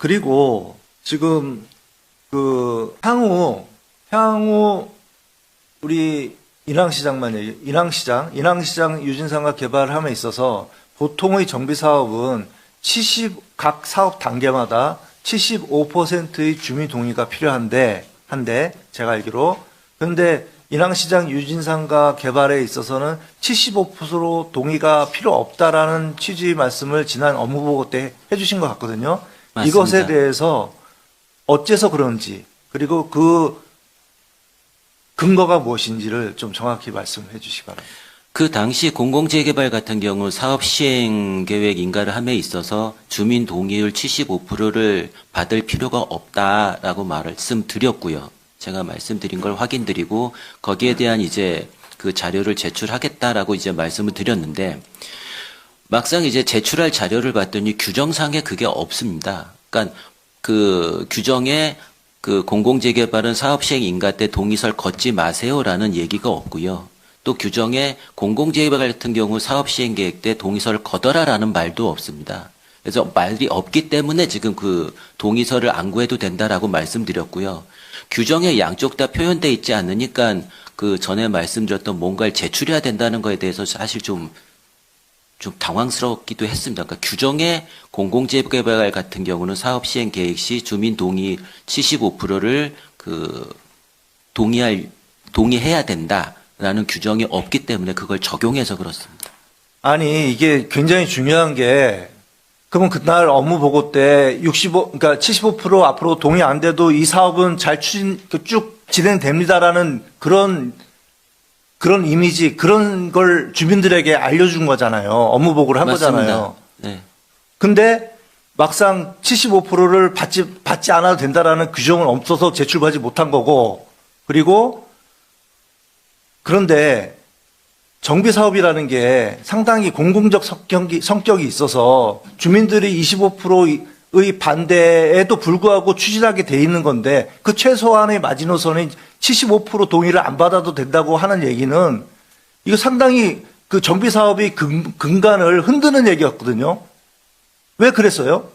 그리고 지금 그 향후 우리 인왕시장 유진상가 개발함에 있어서 보통의 정비 사업은 각 사업 단계마다 75%의 주민 동의가 필요한데 제가 알기로. 그런데 인왕시장 유진상가 개발에 있어서는 75% 동의가 필요 없다라는 취지의 말씀을 지난 업무보고 때 해주신 것 같거든요. 맞습니다. 이것에 대해서 어째서 그런지, 그리고 그 근거가 무엇인지를 좀 정확히 말씀해 주시기 바랍니다. 그 당시 공공재개발 같은 경우 사업 시행 계획 인가를 함에 있어서 주민 동의율 75%를 받을 필요가 없다라고 말씀드렸고요. 제가 말씀드린 걸 확인드리고 거기에 대한 이제 그 자료를 제출하겠다라고 이제 말씀을 드렸는데 막상 이제 제출할 자료를 봤더니 규정상에 그게 없습니다. 그러니까 그 규정에 그 공공재개발은 사업 시행 인가 때 동의서를 걷지 마세요라는 얘기가 없고요. 또 규정에 공공재개발 같은 경우 사업 시행 계획 때 동의서를 걷어라라는 말도 없습니다. 그래서 말이 없기 때문에 지금 그 동의서를 안 구해도 된다라고 말씀드렸고요. 규정에 양쪽 다 표현돼 있지 않으니까 그 전에 말씀드렸던 뭔가를 제출해야 된다는 거에 대해서 사실 좀 당황스럽기도 했습니다. 그러니까 규정에 공공재개발 같은 경우는 사업 시행 계획 시 주민 동의 75%를 동의해야 된다라는 규정이 없기 때문에 그걸 적용해서 그렇습니다. 아니, 이게 굉장히 중요한 게, 그러면 그날 업무 보고 때 그러니까 75% 앞으로 동의 안 돼도 이 사업은 잘 쭉 진행됩니다라는 그런 이미지, 그런 걸 주민들에게 알려준 거잖아요. 업무 보고를 한 맞습니다. 거잖아요. 네. 근데 막상 75%를 받지 않아도 된다라는 규정은 없어서 제출하지 못한 거고, 그리고 그런데 정비 사업이라는 게 상당히 공공적 성격이 있어서 주민들이 25%의 반대에도 불구하고 추진하게 돼 있는 건데 그 최소한의 마지노선이 75% 동의를 안 받아도 된다고 하는 얘기는 이거 상당히 그 정비 사업의 근간을 흔드는 얘기였거든요. 왜 그랬어요?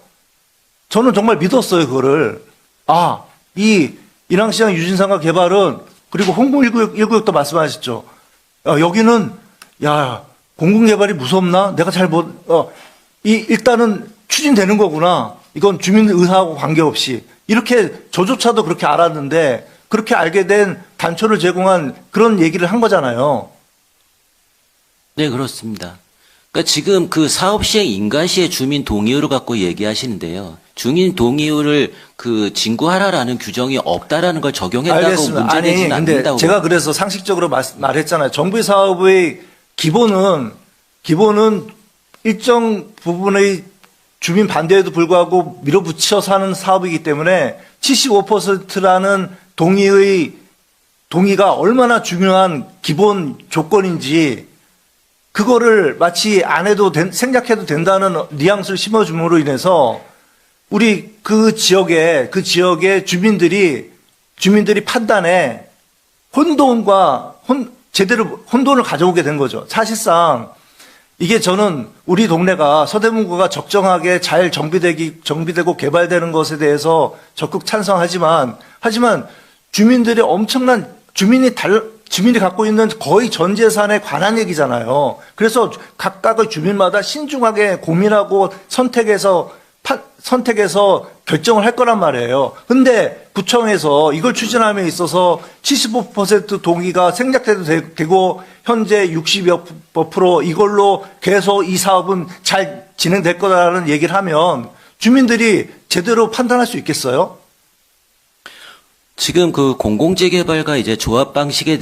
저는 정말 믿었어요, 그거를. 이 인왕시장 유진상가 개발은, 그리고 홍보 1구역도 말씀하셨죠. 여기는, 공공개발이 무섭나? 내가 일단은 추진되는 거구나. 이건 주민 의사하고 관계없이. 이렇게, 저조차도 그렇게 알았는데, 그렇게 알게 된 단초를 제공한 그런 얘기를 한 거잖아요. 네, 그렇습니다. 그러니까 지금 그 사업 시행 인가 시에 주민 동의율을 갖고 얘기하시는데요. 주민 동의율을 징구하라라는 규정이 없다라는 걸 적용했다고 알겠습니다. 문제되지는 근데 않는다고. 제가 그래서 상식적으로 말했잖아요. 정비 사업의 기본은 일정 부분의 주민 반대에도 불구하고 밀어붙여서 하는 사업이기 때문에 75%라는 동의가 얼마나 중요한 기본 조건인지 그거를 마치 안 해도 생략해도 된다는 뉘앙스를 심어줌으로 인해서 우리 그 지역의 주민들이 판단에 제대로 혼돈을 가져오게 된 거죠. 사실상 이게 저는 우리 동네가 서대문구가 적정하게 잘 정비되고 개발되는 것에 대해서 적극 찬성하지만 주민들이 주민이 갖고 있는 거의 전 재산에 관한 얘기잖아요. 그래서 각각의 주민마다 신중하게 고민하고 선택해서 결정을 할 거란 말이에요. 근데 구청에서 이걸 추진함에 있어서 75% 동의가 생략돼도 되고 현재 60여 % 이걸로 계속 이 사업은 잘 진행될 거다라는 얘기를 하면 주민들이 제대로 판단할 수 있겠어요? 지금 그 공공재개발과 이제 조합 방식에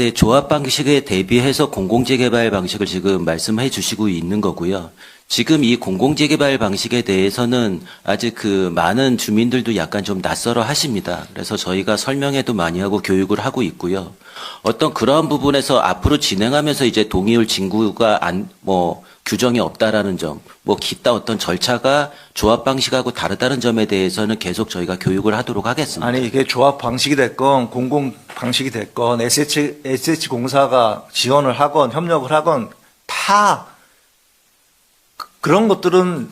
대비해서 공공재개발 방식을 지금 말씀해 주시고 있는 거고요. 지금 이 공공재개발 방식에 대해서는 아직 많은 주민들도 약간 좀 낯설어 하십니다. 그래서 저희가 설명회도 많이 하고 교육을 하고 있고요. 어떤 그러한 부분에서 앞으로 진행하면서 이제 동의율 징구가 규정이 없다라는 점, 기타 어떤 절차가 조합 방식하고 다르다는 점에 대해서는 계속 저희가 교육을 하도록 하겠습니다. 아니, 이게 조합 방식이 됐건, 공공 방식이 됐건, SH 공사가 지원을 하건, 협력을 하건, 다, 그런 것들은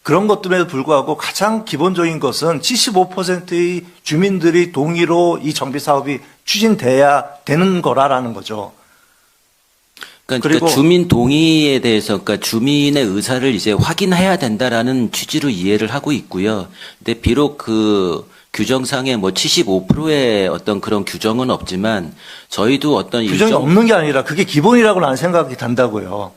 그런 것들에도 불구하고 가장 기본적인 것은 75%의 주민들이 동의로 이 정비 사업이 추진돼야 되는 거라라는 거죠. 그러니까 주민 동의에 대해서, 그러니까 주민의 의사를 이제 확인해야 된다라는 취지로 이해를 하고 있고요. 근데 비록 그 규정상에 뭐 75%의 어떤 그런 규정은 없지만 저희도 어떤 규정이 일정 없는 게 아니라 그게 기본이라고 나는 생각이 단다고요.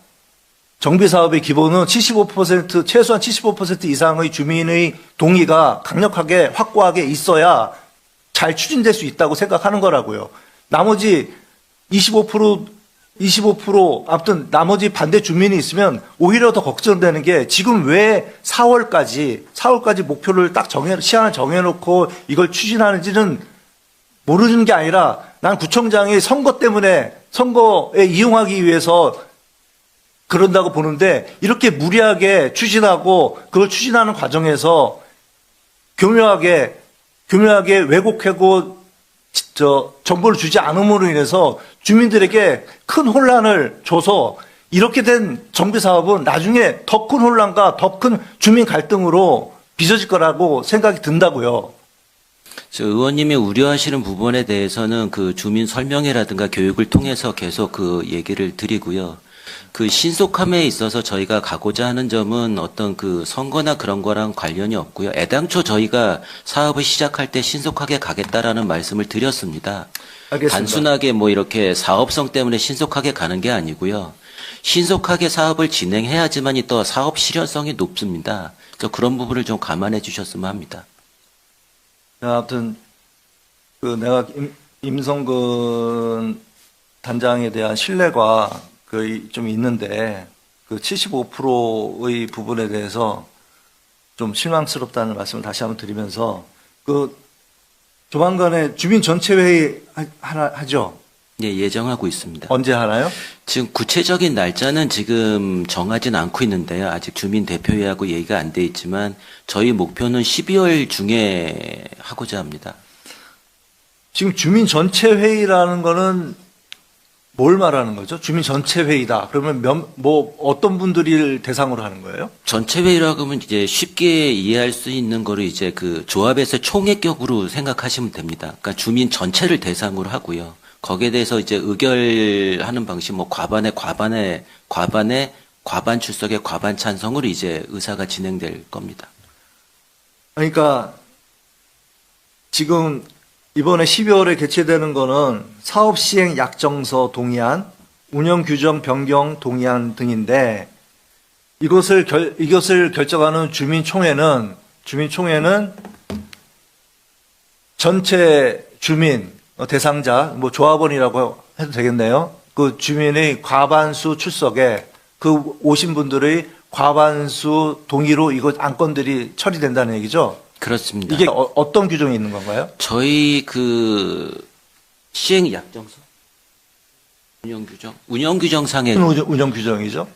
정비 사업의 기본은 75% 최소한 75% 이상의 주민의 동의가 강력하게 확고하게 있어야 잘 추진될 수 있다고 생각하는 거라고요. 나머지 25% 아무튼 나머지 반대 주민이 있으면 오히려 더 걱정되는 게 지금 왜 4월까지 목표를 딱 시한을 정해놓고 이걸 추진하는지는 모르는 게 아니라 난 구청장이 선거 때문에 선거에 이용하기 위해서 그런다고 보는데 이렇게 무리하게 추진하고 그걸 추진하는 과정에서 교묘하게 왜곡하고 정보를 주지 않음으로 인해서 주민들에게 큰 혼란을 줘서 이렇게 된 정비 사업은 나중에 더 큰 혼란과 더 큰 주민 갈등으로 빚어질 거라고 생각이 든다고요. 저 의원님이 우려하시는 부분에 대해서는 그 주민 설명회라든가 교육을 통해서 계속 그 얘기를 드리고요. 그 신속함에 있어서 저희가 가고자 하는 점은 어떤 그 선거나 그런 거랑 관련이 없고요. 애당초 저희가 사업을 시작할 때 신속하게 가겠다라는 말씀을 드렸습니다. 알겠습니다. 단순하게 뭐 이렇게 사업성 때문에 신속하게 가는 게 아니고요. 신속하게 사업을 진행해야지만이 또 사업 실현성이 높습니다. 그래서 그런 부분을 좀 감안해 주셨으면 합니다. 아무튼 내가 임성근 단장에 대한 신뢰가 좀 있는데 그 75%의 부분에 대해서 좀 실망스럽다는 말씀을 다시 한번 드리면서 조만간에 주민 전체 회의 하죠? 네, 예정하고 있습니다. 언제 하나요? 지금 구체적인 날짜는 지금 정하진 않고 있는데요. 아직 주민 대표회하고 얘기가 안 돼 있지만 저희 목표는 12월 중에 하고자 합니다. 지금 주민 전체 회의라는 거는 뭘 말하는 거죠? 주민 전체 회의다. 그러면 어떤 분들을 대상으로 하는 거예요? 전체 회의라고 하면 이제 쉽게 이해할 수 있는 거를 이제 그 조합에서 총회격으로 생각하시면 됩니다. 그러니까 주민 전체를 대상으로 하고요. 거기에 대해서 이제 의결하는 방식, 뭐 과반 출석에 과반 찬성으로 이제 의사가 진행될 겁니다. 그러니까 지금 이번에 12월에 개최되는 거는 사업 시행 약정서 동의안, 운영 규정 변경 동의안 등인데 이것을 결정하는 주민총회는 전체 주민 대상자 뭐 조합원이라고 해도 되겠네요. 그 주민의 과반수 출석에 그 오신 분들의 과반수 동의로 이거 안건들이 처리된다는 얘기죠. 그렇습니다. 이게 어떤 규정이 있는 건가요? 저희 그 시행 약정서, 운영 규정상에 운영 규정이죠.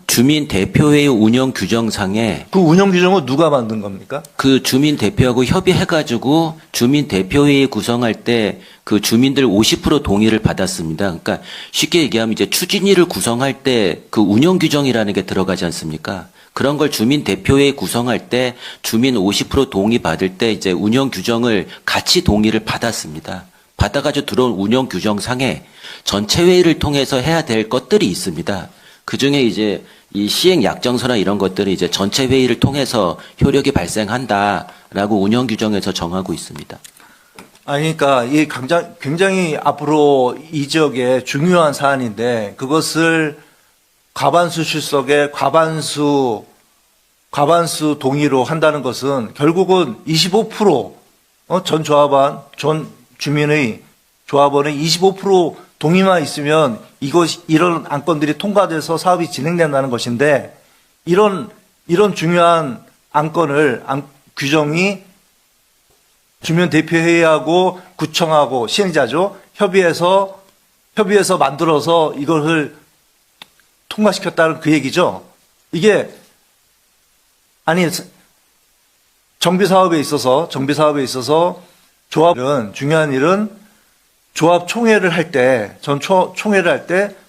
주민 대표회의 운영 규정상에 그 운영 규정은 누가 만든 겁니까? 그 주민 대표하고 협의해가지고 주민 대표회의 구성할 때 그 주민들 50% 동의를 받았습니다. 그러니까 쉽게 얘기하면 이제 추진위를 구성할 때 그 운영 규정이라는 게 들어가지 않습니까? 그런 걸 주민 대표회의 구성할 때 주민 50% 동의 받을 때 이제 운영 규정을 같이 동의를 받았습니다. 받아가지고 들어온 운영 규정상에 전체 회의를 통해서 해야 될 것들이 있습니다. 그 중에 이제 이 시행 약정서나 이런 것들이 이제 전체 회의를 통해서 효력이 발생한다라고 운영 규정에서 정하고 있습니다. 그러니까 이 굉장히 앞으로 이 지역에 중요한 사안인데 그것을 과반수 출석에 과반수 동의로 한다는 것은 결국은 25% 전 주민의 조합원의 25% 동의만 있으면 이런 안건들이 통과돼서 사업이 진행된다는 것인데 이런 중요한 규정이 주민 대표회의하고 구청하고 시행자죠 협의해서 만들어서 이것을 통과시켰다는 그 얘기죠. 이게 정비 사업에 있어서 중요한 일은 조합 총회를 할 때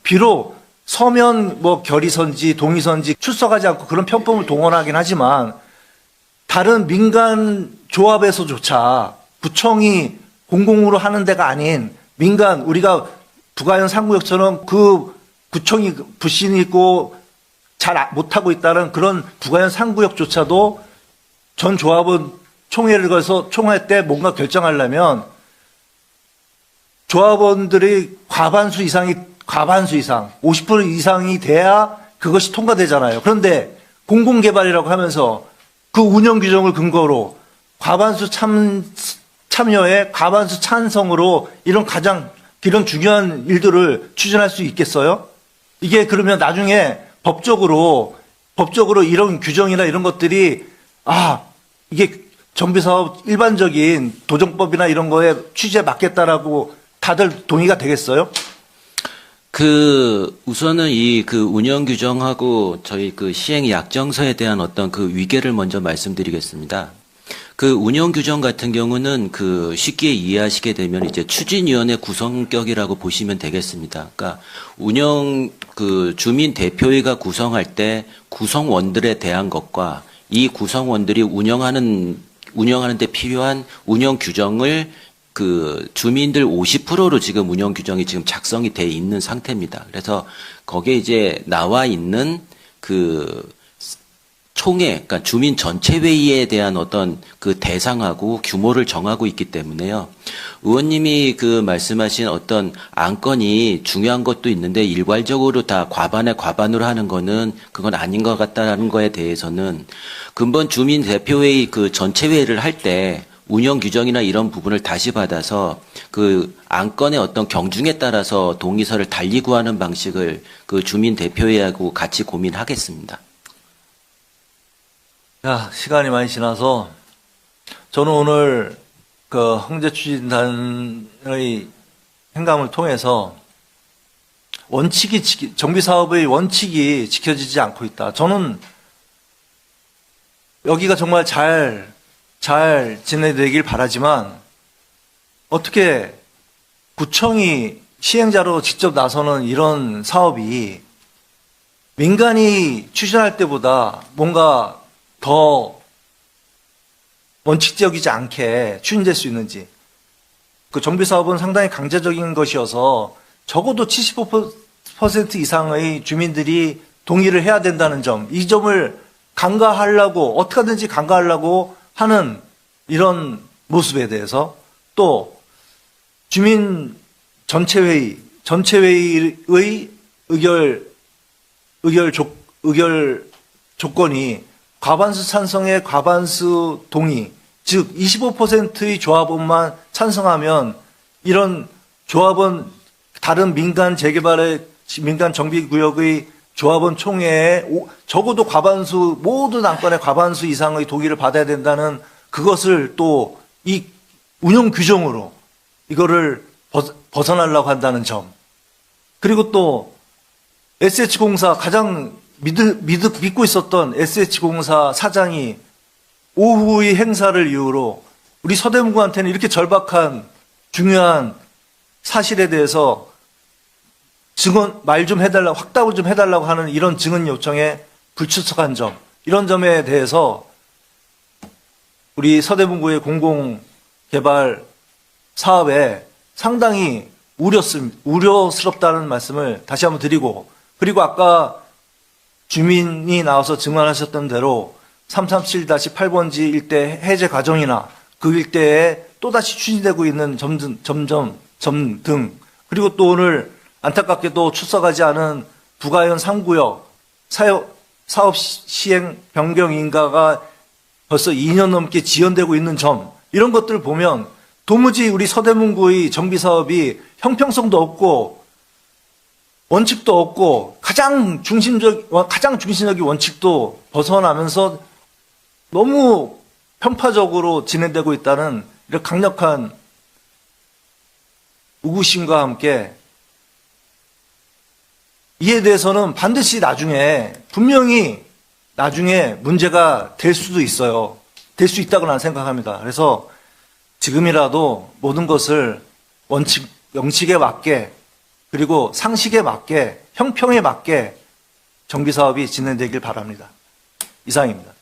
비록 서면 뭐 결의선지, 동의선지 출석하지 않고 그런 편법을 동원하긴 하지만 다른 민간 조합에서조차 구청이 공공으로 하는 데가 아닌 민간, 우리가 부가현 3구역처럼 그 구청이 불신이 있고 잘 못하고 있다는 그런 부가현 3구역조차도 전 조합은 총회를 거해서 총회 때 뭔가 결정하려면 조합원들이 과반수 이상, 50% 이상이 돼야 그것이 통과되잖아요. 그런데 공공개발이라고 하면서 그 운영 규정을 근거로 과반수 참여에 과반수 찬성으로 이런 중요한 일들을 추진할 수 있겠어요? 이게 그러면 나중에 법적으로 이런 규정이나 이런 것들이 이게 정비사업 일반적인 도정법이나 이런 거에 취지에 맞겠다라고 다들 동의가 되겠어요? 우선은 운영 규정하고 저희 시행 약정서에 대한 어떤 위계를 먼저 말씀드리겠습니다. 운영 규정 같은 경우는 쉽게 이해하시게 되면 이제 추진위원회 구성격이라고 보시면 되겠습니다. 그러니까 주민 대표회가 구성할 때 구성원들에 대한 것과 이 구성원들이 운영하는 데 필요한 운영 규정을 주민들 50%로 지금 운영 규정이 지금 작성이 돼 있는 상태입니다. 그래서 거기에 이제 나와 있는 총회, 그러니까 주민 전체 회의에 대한 어떤 대상하고 규모를 정하고 있기 때문에요. 의원님이 말씀하신 어떤 안건이 중요한 것도 있는데 일괄적으로 다 과반으로 하는 거는 그건 아닌 것 같다는 거에 대해서는 근본 주민 대표회의 전체 회의를 할 때 운영 규정이나 이런 부분을 다시 받아서 안건의 어떤 경중에 따라서 동의서를 달리 구하는 방식을 주민 대표회하고 같이 고민하겠습니다. 자, 시간이 많이 지나서 저는 오늘 황제추진단의 행감을 통해서 정비사업의 원칙이 지켜지지 않고 있다. 저는 여기가 정말 잘 진행되길 바라지만 어떻게 구청이 시행자로 직접 나서는 이런 사업이 민간이 추진할 때보다 뭔가 더 원칙적이지 않게 추진될 수 있는지. 정비사업은 상당히 강제적인 것이어서 적어도 75% 이상의 주민들이 동의를 해야 된다는 점, 이 점을 어떻게 하든지 간과하려고 하는 이런 모습에 대해서 또 주민 전체회의의 의결 조건이 과반수 찬성에 과반수 동의, 즉 25%의 조합원만 찬성하면 이런 조합원 다른 민간 정비구역의 조합원 총회에 적어도 모든 안건의 과반수 이상의 동의를 받아야 된다는 그것을 또 이 운영 규정으로 이거를 벗어나려고 한다는 점. 그리고 또 SH공사 가장 믿고 있었던 SH공사 사장이 오후의 행사를 이유로 우리 서대문구한테는 이렇게 절박한 중요한 사실에 대해서 확답을 좀 해달라고 하는 이런 증언 요청에 불출석한 점, 이런 점에 대해서 우리 서대문구의 공공개발 사업에 상당히 우려스럽다는 말씀을 다시 한번 드리고, 그리고 아까 주민이 나와서 증언하셨던 대로 337-8번지 일대 해제 과정이나 그 일대에 또다시 추진되고 있는 점 등, 그리고 또 오늘 안타깝게도 출석하지 않은 부가현 3구역 사업 시행 변경 인가가 벌써 2년 넘게 지연되고 있는 점, 이런 것들을 보면 도무지 우리 서대문구의 정비사업이 형평성도 없고 원칙도 없고 가장 중심적인 원칙도 벗어나면서 너무 편파적으로 진행되고 있다는 이런 강력한 우구심과 함께 이에 대해서는 반드시 분명히 나중에 문제가 될 수도 있어요. 될 수 있다고 나는 생각합니다. 그래서 지금이라도 모든 것을 영칙에 맞게 그리고 상식에 맞게 형평에 맞게 정비 사업이 진행되길 바랍니다. 이상입니다.